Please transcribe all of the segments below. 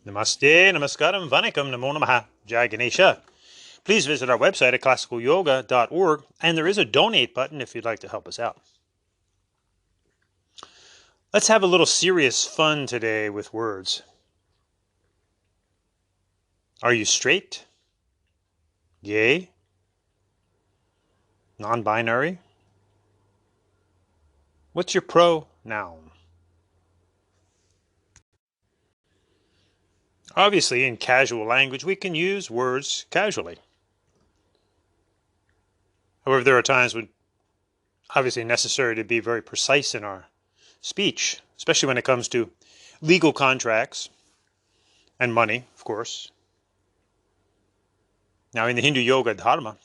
Namaste, namaskaram, vanakkam, namo namaha, Jai Ganesha. Please visit our website at classicalyoga.org, and there is a donate button if you'd like to help us out. Let's have a little serious fun today with words. Are you straight? Gay? Non-binary? What's your pronoun? Obviously, in casual language, we can use words casually. However, there are times when obviously necessary to be very precise in our speech, especially when it comes to legal contracts and money, of course. Now, in the Hindu Yoga Dharma,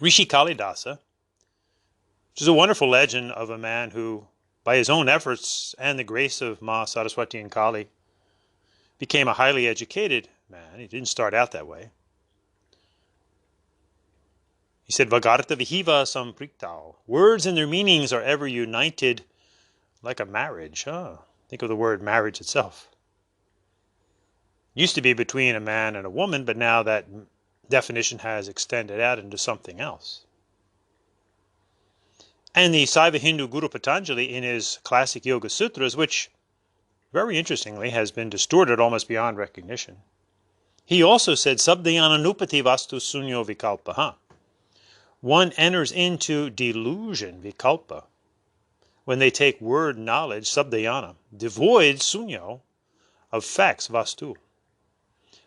Rishi Kalidasa, which is a wonderful legend of a man who, by his own efforts and the grace of Ma Saraswati and Kali, became a highly educated man. He didn't start out that way. He said, Vagarta vihiva sampriktao. Words and their meanings are ever united like a marriage. Think of the word marriage itself. Used to be between a man and a woman, but now that definition has extended out into something else. And the Saiva Hindu Guru Patanjali, in his classic Yoga Sutras, which very interestingly has been distorted almost beyond recognition, he also said, Sabda Jnana nupati vastu sunyo vikalpaha. One enters into delusion, vikalpa, when they take word knowledge, Sabda Jnana, devoid sunyo of facts, vastu.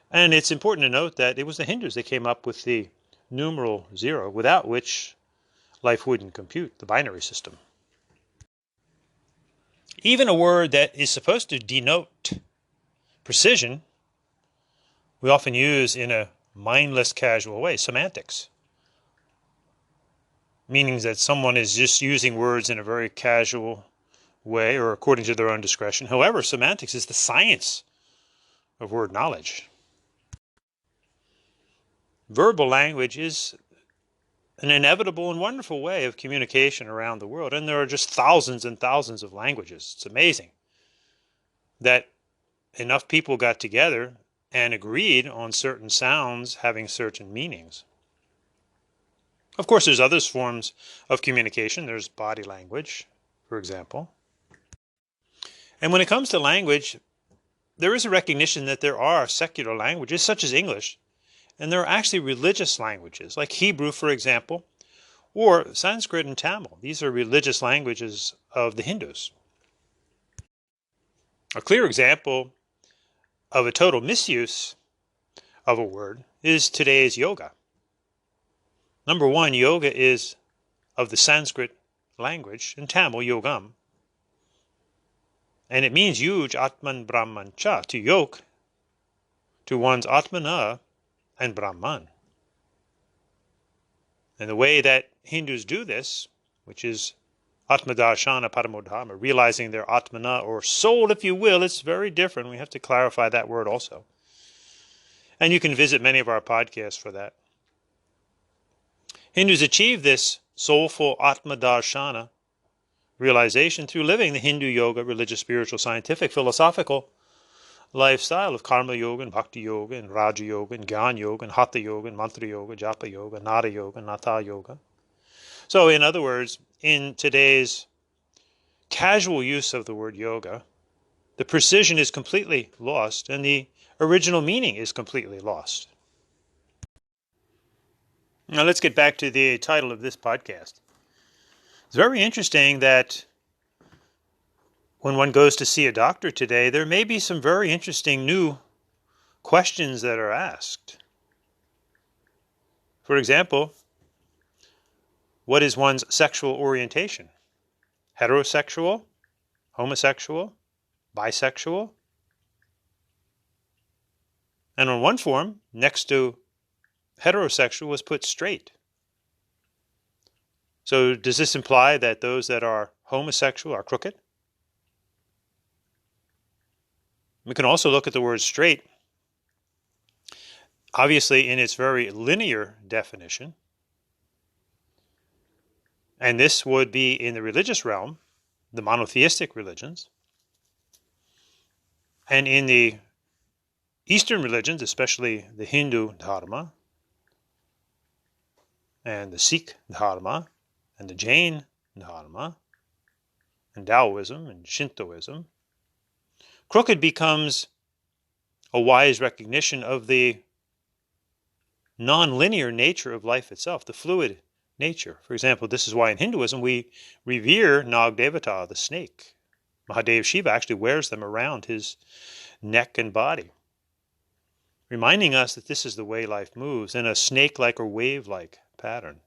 And it's important to note that it was the Hindus that came up with the numeral 0, without which life wouldn't compute, the binary system. Even a word that is supposed to denote precision, we often use in a mindless, casual way, semantics. Meaning that someone is just using words in a very casual way or according to their own discretion. However, semantics is the science of word knowledge. Verbal language is an inevitable and wonderful way of communication around the world. And there are just thousands and thousands of languages. It's amazing that enough people got together and agreed on certain sounds having certain meanings. Of course, there's other forms of communication. There's body language, for example. And when it comes to language, there is a recognition that there are secular languages, such as English, and there are actually religious languages, like Hebrew, for example, or Sanskrit and Tamil. These are religious languages of the Hindus. A clear example of a total misuse of a word is today's yoga. Number one, yoga is of the Sanskrit language, in Tamil, yogam, and it means yuj atman brahman cha, to yoke to one's atmana and Brahman. And the way that Hindus do this, which is Atmadarshana Paramodharma, realizing their Atmana, or soul, if you will, it's very different. We have to clarify that word also. And you can visit many of our podcasts for that. Hindus achieve this soulful Atmadarshana realization through living the Hindu yoga, religious, spiritual, scientific, philosophical lifestyle of karma yoga and bhakti yoga and raja yoga and gyan yoga and hatha yoga and mantra yoga, japa yoga, nada yoga, natha yoga. So in other words, in today's casual use of the word yoga, the precision is completely lost and the original meaning is completely lost. Now let's get back to the title of this podcast. It's very interesting that when one goes to see a doctor today, there may be some very interesting new questions that are asked. For example, what is one's sexual orientation? Heterosexual? Homosexual? Bisexual? And on one form, next to heterosexual was put straight. So does this imply that those that are homosexual are crooked? We can also look at the word straight, obviously in its very linear definition. And this would be in the religious realm, the monotheistic religions. And in the Eastern religions, especially the Hindu Dharma and the Sikh Dharma and the Jain Dharma and Taoism and Shintoism, crooked becomes a wise recognition of the non-linear nature of life itself, the fluid nature. For example, this is why in Hinduism we revere Nag Devata, the snake. Mahadev Shiva actually wears them around his neck and body, reminding us that this is the way life moves in a snake-like or wave-like pattern.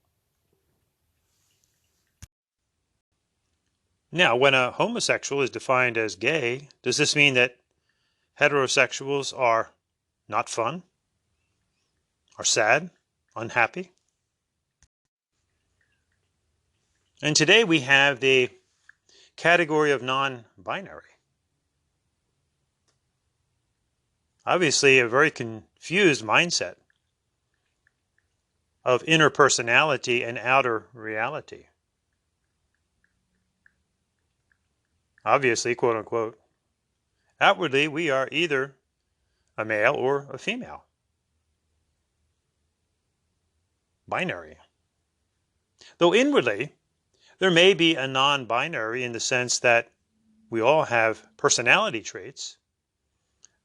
Now, when a homosexual is defined as gay, does this mean that heterosexuals are not fun, are sad, unhappy? And today we have the category of non-binary. Obviously, a very confused mindset of inner personality and outer reality. Obviously, quote unquote, outwardly we are either a male or a female. Binary. Though inwardly, there may be a non-binary in the sense that we all have personality traits,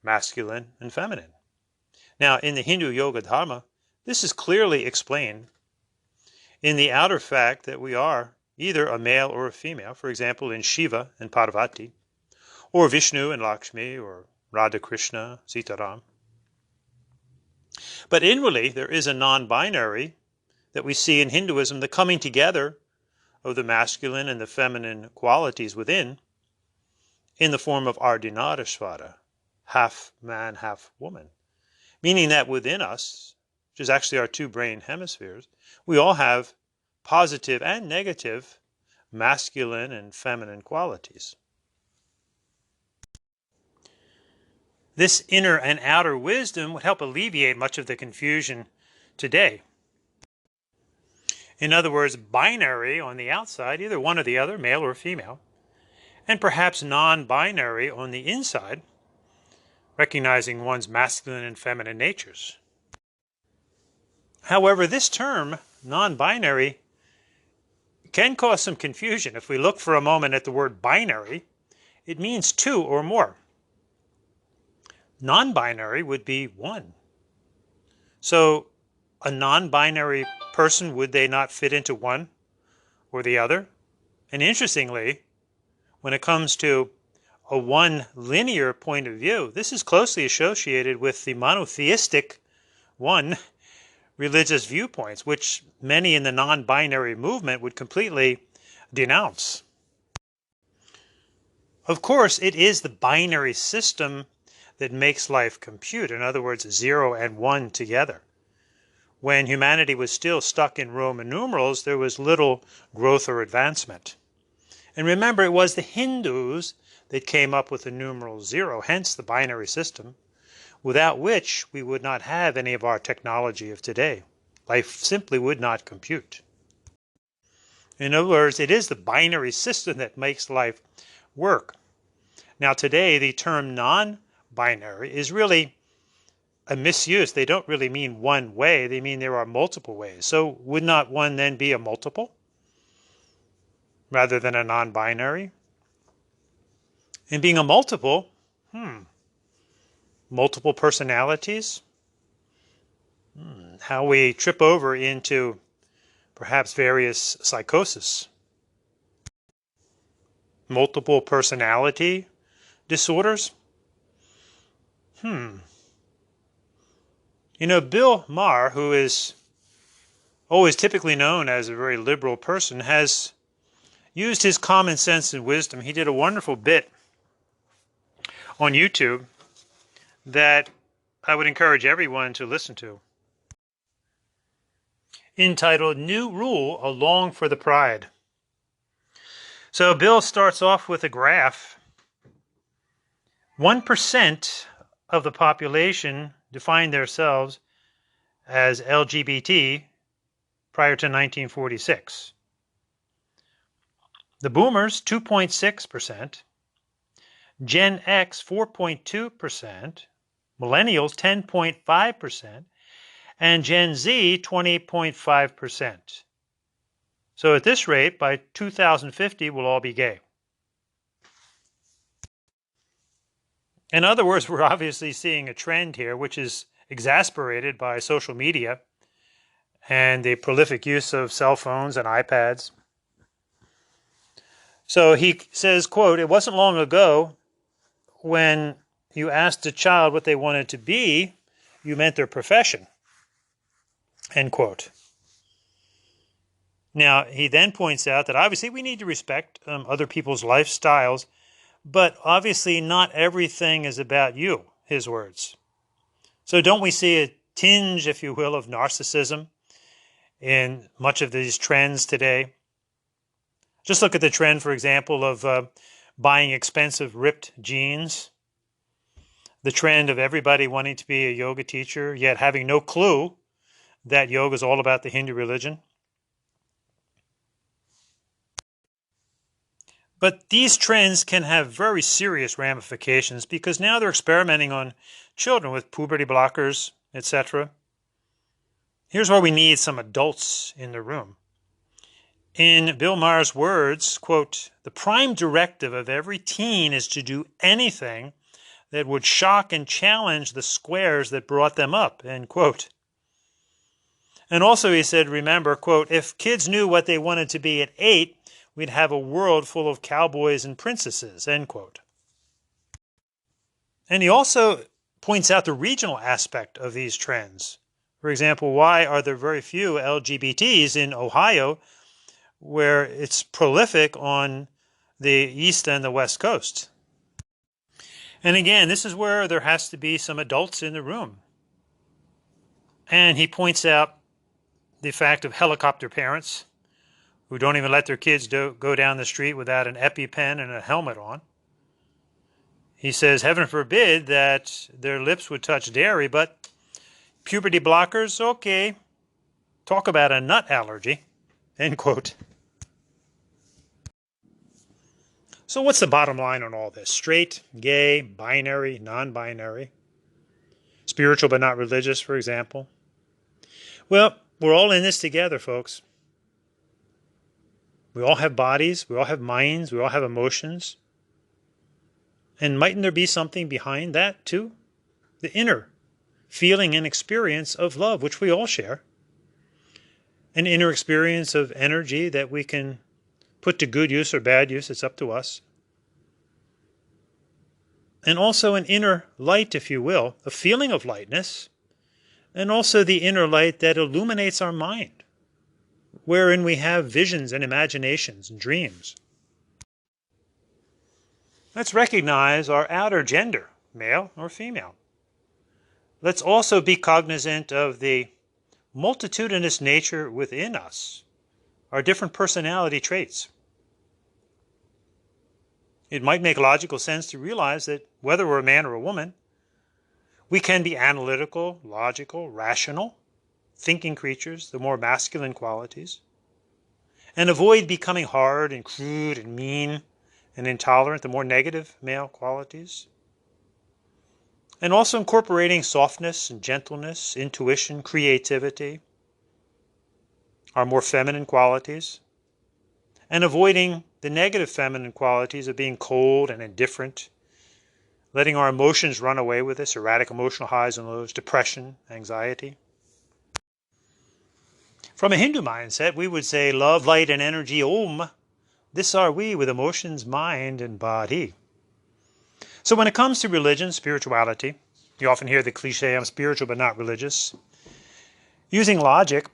masculine and feminine. Now, in the Hindu Yoga Dharma, this is clearly explained in the outer fact that we are either a male or a female, for example, in Shiva and Parvati, or Vishnu and Lakshmi, or Radha Krishna, Sitaram. But inwardly, there is a non-binary that we see in Hinduism, the coming together of the masculine and the feminine qualities within in the form of Ardhanarishvara, half man, half woman, meaning that within us, which is actually our two brain hemispheres, we all have positive and negative masculine and feminine qualities. This inner and outer wisdom would help alleviate much of the confusion today. In other words, binary on the outside, either one or the other, male or female, and perhaps non-binary on the inside, recognizing one's masculine and feminine natures. However, this term, non-binary, can cause some confusion. If we look for a moment at the word binary, it means two or more. Non-binary would be one. So a non-binary person, would they not fit into one or the other? And interestingly, when it comes to a one linear point of view, this is closely associated with the monotheistic one religious viewpoints, which many in the non-binary movement would completely denounce. Of course, it is the binary system that makes life compute. In other words, 0 and 1 together. When humanity was still stuck in Roman numerals, there was little growth or advancement. And remember, it was the Hindus that came up with the numeral 0, hence the binary system, without which we would not have any of our technology of today. Life simply would not compute. In other words, it is the binary system that makes life work. Now today, the term non-binary is really a misuse. They don't really mean one way, they mean there are multiple ways. So would not one then be a multiple rather than a non-binary? And being a multiple, multiple personalities, how we trip over into perhaps various psychosis, multiple personality disorders. You know, Bill Maher, who is always typically known as a very liberal person, has used his common sense and wisdom. He did a wonderful bit on YouTube that I would encourage everyone to listen to, entitled New Rule Along for the Pride. So Bill starts off with a graph. 1% of the population defined themselves as LGBT prior to 1946. The boomers, 2.6%. Gen X, 4.2%. Millennials, 10.5%, and Gen Z, 20.5%. So at this rate, by 2050, we'll all be gay. In other words, we're obviously seeing a trend here, which is exasperated by social media and the prolific use of cell phones and iPads. So he says, quote, "It wasn't long ago when you asked a child what they wanted to be, you meant their profession," end quote. Now, he then points out that obviously we need to respect other people's lifestyles, but obviously not everything is about you, his words. So don't we see a tinge, if you will, of narcissism in much of these trends today? Just look at the trend, for example, of buying expensive ripped jeans. The trend of everybody wanting to be a yoga teacher, yet having no clue that yoga is all about the Hindu religion. But these trends can have very serious ramifications because now they're experimenting on children with puberty blockers, etc. Here's where we need some adults in the room. In Bill Maher's words, quote, "The prime directive of every teen is to do anything that would shock and challenge the squares that brought them up," end quote. And also he said, remember, quote, "If kids knew what they wanted to be at 8, we'd have a world full of cowboys and princesses," end quote. And he also points out the regional aspect of these trends. For example, why are there very few LGBTs in Ohio, where it's prolific on the East and the West Coast? And again, this is where there has to be some adults in the room. And he points out the fact of helicopter parents who don't even let their kids go down the street without an EpiPen and a helmet on. He says, heaven forbid that their lips would touch dairy, but puberty blockers, okay, talk about a nut allergy, end quote. So what's the bottom line on all this? Straight, gay, binary, non-binary, spiritual but not religious, for example? Well, we're all in this together, folks. We all have bodies, we all have minds, we all have emotions. And mightn't there be something behind that too? The inner feeling and experience of love, which we all share. An inner experience of energy that we can put to good use or bad use, it's up to us. And also an inner light, if you will, a feeling of lightness, and also the inner light that illuminates our mind, wherein we have visions and imaginations and dreams. Let's recognize our outer gender, male or female. Let's also be cognizant of the multitudinous nature within us, our different personality traits. It might make logical sense to realize that whether we're a man or a woman, we can be analytical, logical, rational, thinking creatures, the more masculine qualities, and avoid becoming hard and crude and mean and intolerant, the more negative male qualities. And also incorporating softness and gentleness, intuition, creativity, our more feminine qualities, and avoiding the negative feminine qualities of being cold and indifferent, letting our emotions run away with us, erratic emotional highs and lows, depression, anxiety. From a Hindu mindset, we would say, love, light, and energy, Om. This are we with emotions, mind, and body. So when it comes to religion, spirituality, you often hear the cliche, I'm spiritual but not religious. Using logic,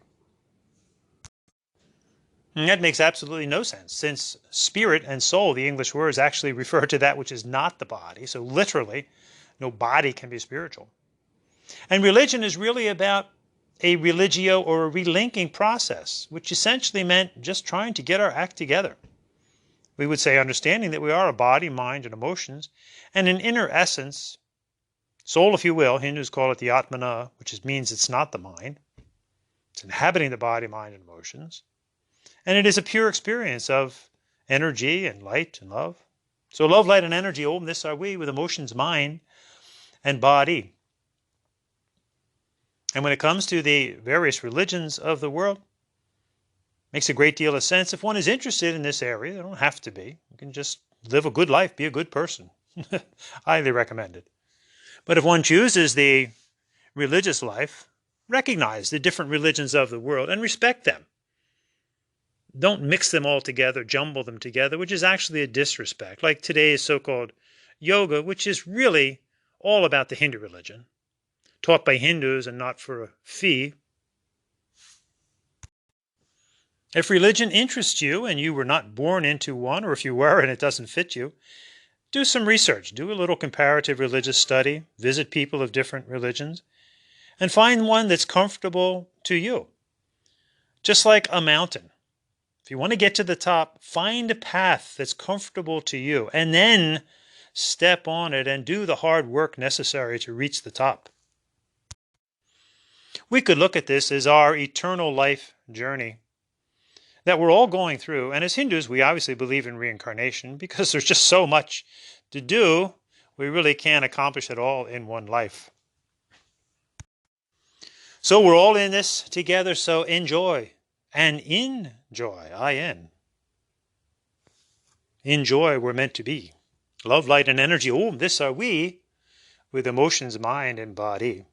that makes absolutely no sense, since spirit and soul, the English words, actually refer to that which is not the body. So literally, no body can be spiritual. And religion is really about a religio or a relinking process, which essentially meant just trying to get our act together. We would say understanding that we are a body, mind, and emotions, and an inner essence, soul if you will, Hindus call it the Atmana, which means it's not the mind. It's inhabiting the body, mind, and emotions. And it is a pure experience of energy and light and love. So love, light, and energy, Om, this are we with emotions, mind, and body. And when it comes to the various religions of the world, it makes a great deal of sense. If one is interested in this area, they don't have to be. You can just live a good life, be a good person. Highly recommend it. But if one chooses the religious life, recognize the different religions of the world and respect them. Don't mix them all together, jumble them together, which is actually a disrespect, like today's so-called yoga, which is really all about the Hindu religion, taught by Hindus and not for a fee. If religion interests you and you were not born into one, or if you were and it doesn't fit you, do some research, do a little comparative religious study, visit people of different religions, and find one that's comfortable to you. Just like a mountain. If you want to get to the top, find a path that's comfortable to you, and then step on it and do the hard work necessary to reach the top. We could look at this as our eternal life journey that we're all going through. And as Hindus, we obviously believe in reincarnation because there's just so much to do. We really can't accomplish it all in one life. So we're all in this together, so enjoy. And enjoy, I-N. Enjoy, we're meant to be. Love, light, and energy, this are we, with emotions, mind, and body.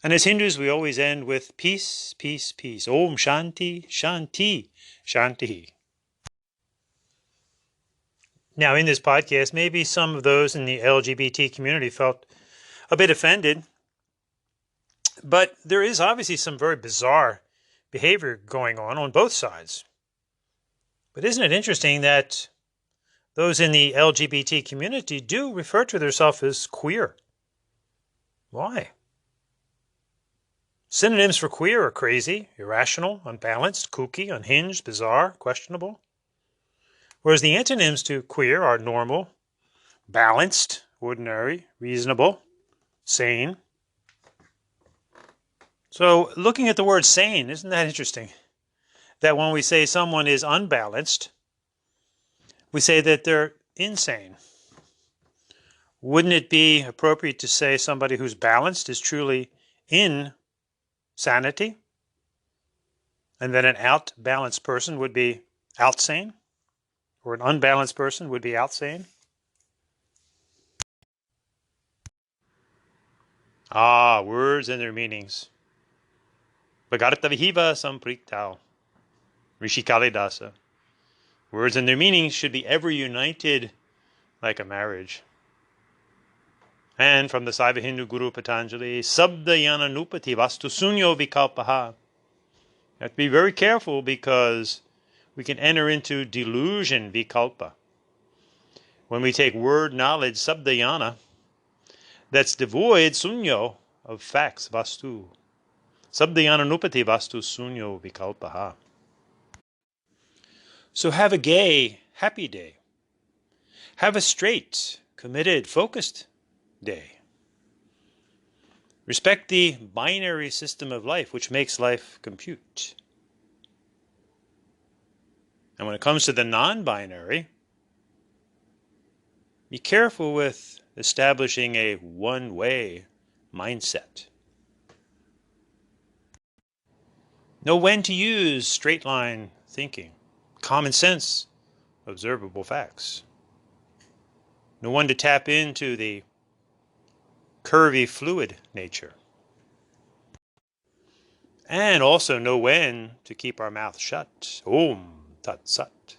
And as Hindus, we always end with peace, peace, peace. Om Shanti, Shanti, Shanti. Now, in this podcast, maybe some of those in the LGBT community felt a bit offended, but there is obviously some very bizarre behavior going on both sides. But isn't it interesting that those in the LGBT community do refer to themselves as queer? Why? Synonyms for queer are crazy, irrational, unbalanced, kooky, unhinged, bizarre, questionable. Whereas the antonyms to queer are normal, balanced, ordinary, reasonable, sane. So looking at the word sane, isn't that interesting? That when we say someone is unbalanced, we say that they're insane. Wouldn't it be appropriate to say somebody who's balanced is truly in sanity? And then an out-balanced person would be outsane? Or an unbalanced person would be outsane? Words and their meanings. Bhagarata Vihiva Sampriktao. Rishi Kalidasa. Words and their meanings should be ever united like a marriage. And from the Saiva Hindu Guru Patanjali, Sabda Jnana Nupati Vastu Sunyo Vikalpaha. You have to be very careful because we can enter into delusion vikalpa. When we take word knowledge, Sabda Jnana, that's devoid, sunyo, of facts, vastu. Sabda Jnana Nupati Vastu Sunyo Vikalpaha. So have a gay, happy day. Have a straight, committed, focused day. Respect the binary system of life, which makes life compute. And when it comes to the non-binary, be careful with establishing a one-way mindset. Know when to use straight-line thinking, common sense, observable facts. Know when to tap into the curvy, fluid nature. And also know when to keep our mouth shut. Om Tat Sat.